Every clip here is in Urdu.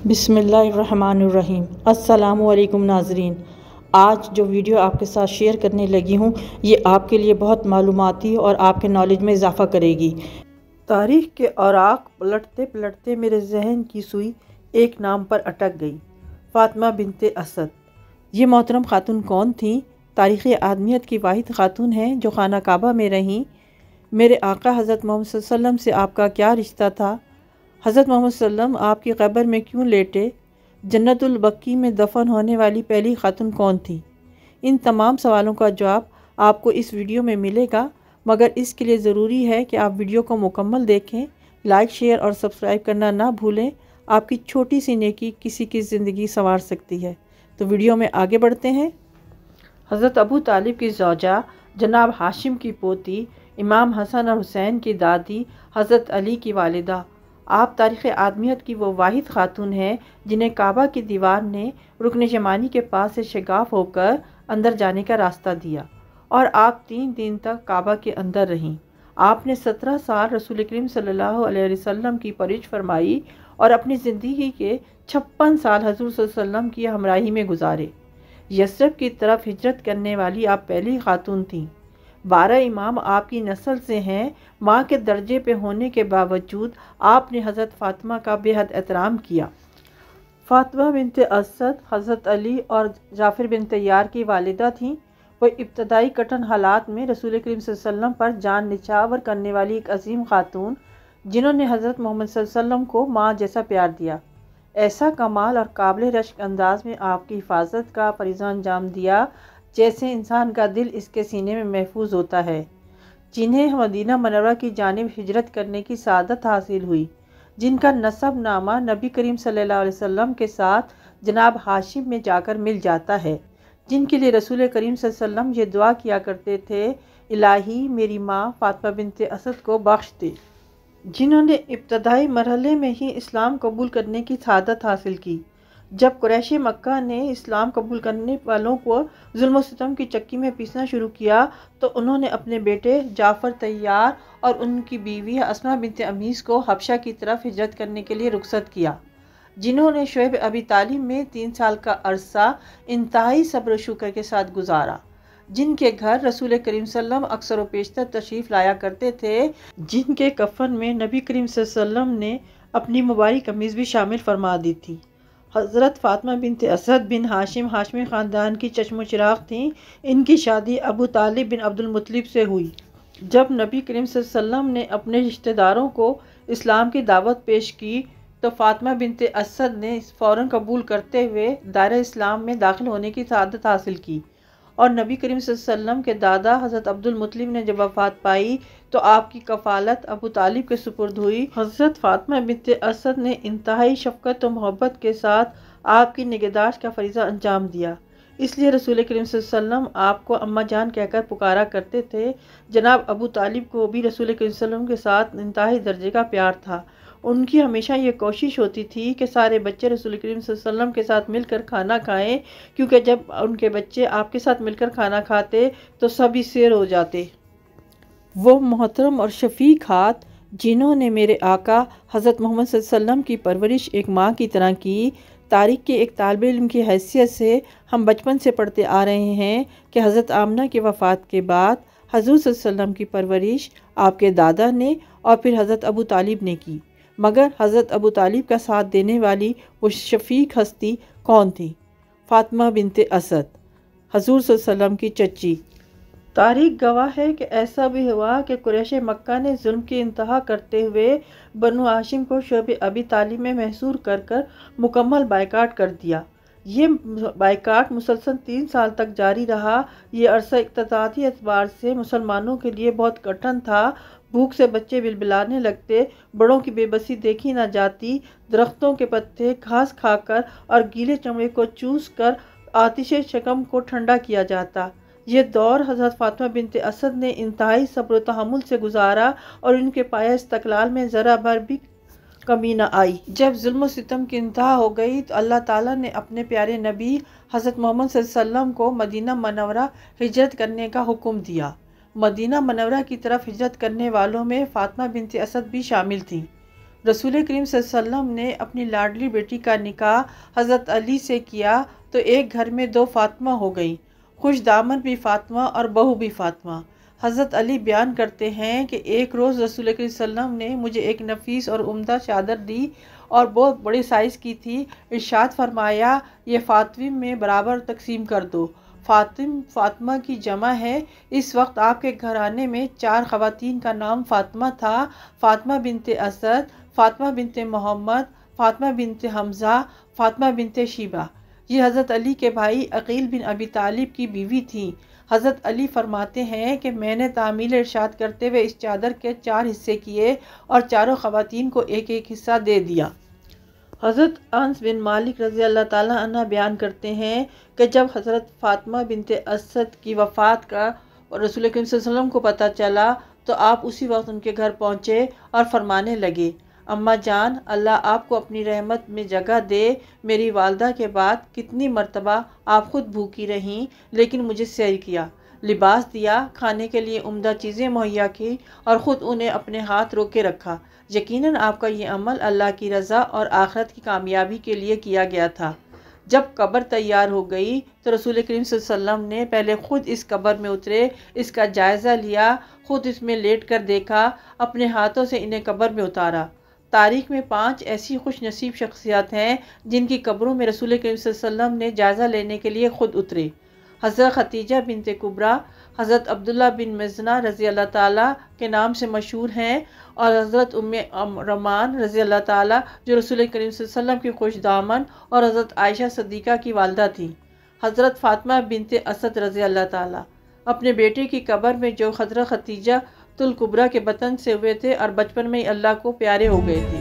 بسم اللہ الرحمن الرحیم۔ السلام علیکم ناظرین، آج جو ویڈیو آپ کے ساتھ شیئر کرنے لگی ہوں یہ آپ کے لیے بہت معلوماتی اور آپ کے نالج میں اضافہ کرے گی۔ تاریخ کے اوراق پلٹتے پلٹتے میرے ذہن کی سوئی ایک نام پر اٹک گئی، فاطمہ بنت اسد۔ یہ محترم خاتون کون تھیں؟ تاریخ آدمیت کی واحد خاتون ہیں جو خانہ کعبہ میں رہیں۔ میرے آقا حضرت محمد صلی اللہ علیہ وسلم سے آپ کا کیا رشتہ تھا؟ حضرت محمد صلی اللہ علیہ وسلم آپ کی قبر میں کیوں لیٹے؟ جنت البقیع میں دفن ہونے والی پہلی خاتون کون تھی؟ ان تمام سوالوں کا جواب آپ کو اس ویڈیو میں ملے گا، مگر اس کے لیے ضروری ہے کہ آپ ویڈیو کو مکمل دیکھیں، لائک شیئر اور سبسکرائب کرنا نہ بھولیں۔ آپ کی چھوٹی سی نیکی کسی کی زندگی سنوار سکتی ہے۔ تو ویڈیو میں آگے بڑھتے ہیں۔ حضرت ابو طالب کی زوجہ، جناب ہاشم کی پوتی، امام حسن اور حسین کی دادی، حضرت علی کی والدہ۔ آپ تاریخ آدمیت کی وہ واحد خاتون ہیں جنہیں کعبہ کی دیوار نے رکن یمانی کے پاس سے شگاف ہو کر اندر جانے کا راستہ دیا، اور آپ 3 دن تک کعبہ کے اندر رہیں۔ آپ نے 17 سال رسول کریم صلی اللہ علیہ وسلم کی پرورش فرمائی اور اپنی زندگی کے 56 سال حضور صلی اللہ علیہ وسلم کی ہمراہی میں گزارے۔ یثرب کی طرف ہجرت کرنے والی آپ پہلی خاتون تھیں۔ 12 امام آپ کی نسل سے ہیں۔ ماں کے درجے پہ ہونے کے باوجود آپ نے حضرت فاطمہ کا بے حد احترام کیا۔ فاطمہ بنت اسد حضرت علی اور جعفر بن طیار کی والدہ تھیں۔ وہ ابتدائی کٹھن حالات میں رسول کریم صلی اللہ علیہ وسلم پر جان نچھاور کرنے والی ایک عظیم خاتون، جنہوں نے حضرت محمد صلی اللہ علیہ وسلم کو ماں جیسا پیار دیا، ایسا کمال اور قابل رشک انداز میں آپ کی حفاظت کا فریضہ انجام دیا جیسے انسان کا دل اس کے سینے میں محفوظ ہوتا ہے، جنہیں مدینہ منورہ کی جانب ہجرت کرنے کی سعادت حاصل ہوئی، جن کا نسب نامہ نبی کریم صلی اللہ علیہ وسلم کے ساتھ جناب ہاشم میں جا کر مل جاتا ہے، جن کے لیے رسول کریم صلی اللہ علیہ وسلم یہ دعا کیا کرتے تھے، الہی میری ماں فاطمہ بنت اسد کو بخش دے، جنہوں نے ابتدائی مرحلے میں ہی اسلام قبول کرنے کی سعادت حاصل کی۔ جب قریش مکہ نے اسلام قبول کرنے والوں کو ظلم و ستم کی چکی میں پیسنا شروع کیا تو انہوں نے اپنے بیٹے جعفر طیار اور ان کی بیوی اسماء بنت امیس کو حبشہ کی طرف ہجرت کرنے کے لیے رخصت کیا، جنہوں نے شعیب ابی طالب میں 3 سال کا عرصہ انتہائی صبر و شکر کے ساتھ گزارا، جن کے گھر رسول کریم صلی اللہ علیہ وسلم اکثر و بیشتر تشریف لایا کرتے تھے، جن کے کفن میں نبی کریم صلی اللہ علیہ وسلم نے اپنی مبارک قمیض بھی شامل فرما دی تھی۔ حضرت فاطمہ بنت اسد بن ہاشم ہاشمی خاندان کی چشم و چراغ تھیں۔ ان کی شادی ابو طالب بن عبد المطلب سے ہوئی۔ جب نبی کریم صلی اللہ علیہ وسلم نے اپنے رشتہ داروں کو اسلام کی دعوت پیش کی تو فاطمہ بنت اسد نے فوراً قبول کرتے ہوئے دائرہ اسلام میں داخل ہونے کی سعادت حاصل کی، اور نبی کریم صلی اللہ علیہ وسلم کے دادا حضرت عبد المطلب نے جب وفات پائی تو آپ کی کفالت ابو طالب کے سپرد ہوئی۔ حضرت فاطمہ بنت اسد نے انتہائی شفقت و محبت کے ساتھ آپ کی نگہداشت کا فریضہ انجام دیا، اس لیے رسول کریم صلی اللہ علیہ وسلم آپ کو اماں جان کہہ کر پکارا کرتے تھے۔ جناب ابو طالب کو بھی رسول کریم صلی اللہ علیہ وسلم کے ساتھ انتہائی درجے کا پیار تھا۔ ان کی ہمیشہ یہ کوشش ہوتی تھی کہ سارے بچے رسول کریم صلی اللہ علیہ وسلم کے ساتھ مل کر کھانا کھائیں، کیونکہ جب ان کے بچے آپ کے ساتھ مل کر کھانا کھاتے تو سبھی سیر ہو جاتے۔ وہ محترم اور شفیق ہاتھ جنہوں نے میرے آقا حضرت محمد صلی اللہ علیہ وسلم کی پرورش ایک ماں کی طرح کی۔ تاریخ کے ایک طالب علم کی حیثیت سے ہم بچپن سے پڑھتے آ رہے ہیں کہ حضرت آمنہ کی وفات کے بعد حضور صلی اللہ علیہ وسلم کی پرورش آپ کے دادا نے اور پھر حضرت ابو طالب نے کی، مگر حضرت ابو طالب کا ساتھ دینے والی وہ شفیق ہستی کون تھی؟ فاطمہ بنت اسد، حضور صلی اللہ علیہ وسلم کی چچی۔ تاریخ گواہ ہے کہ ایسا بھی ہوا کہ قریش مکہ نے ظلم کی انتہا کرتے ہوئے بنو ہاشم کو شعیب ابی طالب میں محصور کر کر مکمل بائیکاٹ کر دیا۔ یہ بائیکاٹ مسلسل 3 سال تک جاری رہا۔ یہ عرصہ اقتصادی اعتبار سے مسلمانوں کے لیے بہت کٹھن تھا۔ بھوک سے بچے بلبلانے لگتے، بڑوں کی بے بسی دیکھی نہ جاتی، درختوں کے پتے گھاس کھا کر اور گیلے چمڑے کو چوس کر آتش شکم کو ٹھنڈا کیا جاتا۔ یہ دور حضرت فاطمہ بنت اسد نے انتہائی صبر و تحمل سے گزارا اور ان کے پایہ استقلال میں ذرا بھر بھی کمی نہ آئی۔ جب ظلم و ستم کی انتہا ہو گئی تو اللہ تعالیٰ نے اپنے پیارے نبی حضرت محمد صلی اللہ علیہ وسلم کو مدینہ منورہ ہجرت کرنے کا حکم دیا۔ مدینہ منورہ کی طرف ہجرت کرنے والوں میں فاطمہ بنت اسد بھی شامل تھیں۔ رسول کریم صلی اللہ علیہ وسلم نے اپنی لاڈلی بیٹی کا نکاح حضرت علی سے کیا تو ایک گھر میں 2 فاطمہ ہو گئیں، خوش دامن بھی فاطمہ اور بہو بھی فاطمہ۔ حضرت علی بیان کرتے ہیں کہ ایک روز رسول کریم صلی اللہ علیہ وسلم نے مجھے ایک نفیس اور عمدہ چادر دی اور بہت بڑے سائز کی تھی۔ ارشاد فرمایا، یہ فاطم میں برابر تقسیم کر دو۔ فاطمہ کی جمع ہے۔ اس وقت آپ کے گھرانے میں 4 خواتین کا نام فاطمہ تھا: فاطمہ بنت اسد، فاطمہ بنت محمد، فاطمہ بنت حمزہ، فاطمہ بنت شیبہ۔ یہ حضرت علی کے بھائی عقیل بن ابی طالب کی بیوی تھیں۔ حضرت علی فرماتے ہیں کہ میں نے تعمیل ارشاد کرتے ہوئے اس چادر کے 4 حصے کیے اور چاروں خواتین کو ایک ایک حصہ دے دیا۔ حضرت انس بن مالک رضی اللہ تعالیٰ عنہ بیان کرتے ہیں کہ جب حضرت فاطمہ بنت اسد کی وفات کا رسول کریم صلی اللہ علیہ وسلم کو پتہ چلا تو آپ اسی وقت ان کے گھر پہنچے اور فرمانے لگے، اماں جان، اللہ آپ کو اپنی رحمت میں جگہ دے۔ میری والدہ کے بعد کتنی مرتبہ آپ خود بھوکی رہیں لیکن مجھے سیر کیا، لباس دیا، کھانے کے لیے عمدہ چیزیں مہیا کی اور خود انہیں اپنے ہاتھ روکے رکھا۔ یقیناً آپ کا یہ عمل اللہ کی رضا اور آخرت کی کامیابی کے لیے کیا گیا تھا۔ جب قبر تیار ہو گئی تو رسول کریم صلی اللہ علیہ وسلم نے پہلے خود اس قبر میں اترے، اس کا جائزہ لیا، خود اس میں لیٹ کر دیکھا، اپنے ہاتھوں سے انہیں قبر میں اتارا۔ تاریخ میں 5 ایسی خوش نصیب شخصیات ہیں جن کی قبروں میں رسول کریم صلی اللہ علیہ وسلم نے جائزہ لینے کے لیے خود اترے۔ حضرت خدیجہ بنت کبریٰ، حضرت عبداللہ بن مزنہ رضی اللہ تعالیٰ کے نام سے مشہور ہیں، اور حضرت ام رومان رضی اللہ تعالیٰ جو رسول کریم صلی اللہ علیہ وسلم کی خوش دامن اور حضرت عائشہ صدیقہ کی والدہ تھیں۔ حضرت فاطمہ بنت اسد رضی اللہ تعالیٰ اپنے بیٹے کی قبر میں جو حضرت خدیجہ الکبریٰ کے بطن سے ہوئے تھے اور بچپن میں ہی اللہ کو پیارے ہو گئے تھے۔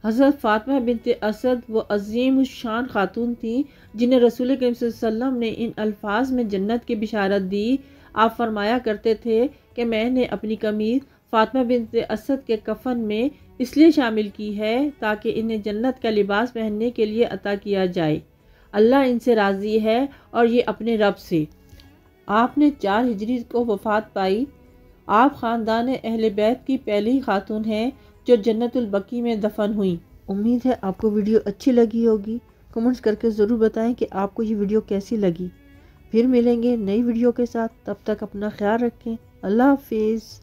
حضرت فاطمہ بنت اسد وہ عظیم الشان خاتون تھیں جنہیں رسول کریم صلی اللہ علیہ وسلم نے ان الفاظ میں جنت کی بشارت دی۔ آپ فرمایا کرتے تھے کہ میں نے اپنی قمیض فاطمہ بنت اسد کے کفن میں اس لیے شامل کی ہے تاکہ انہیں جنت کا لباس پہننے کے لیے عطا کیا جائے۔ اللہ ان سے راضی ہے اور یہ اپنے رب سے۔ آپ نے 4 ہجری کو وفات پائی۔ آپ خاندان اہل بیت کی پہلی خاتون ہیں جو جنت البقیع میں دفن ہوئیں۔ امید ہے آپ کو ویڈیو اچھی لگی ہوگی۔ کمنٹس کر کے ضرور بتائیں کہ آپ کو یہ ویڈیو کیسی لگی۔ پھر ملیں گے نئی ویڈیو کے ساتھ، تب تک اپنا خیال رکھیں۔ اللہ حافظ۔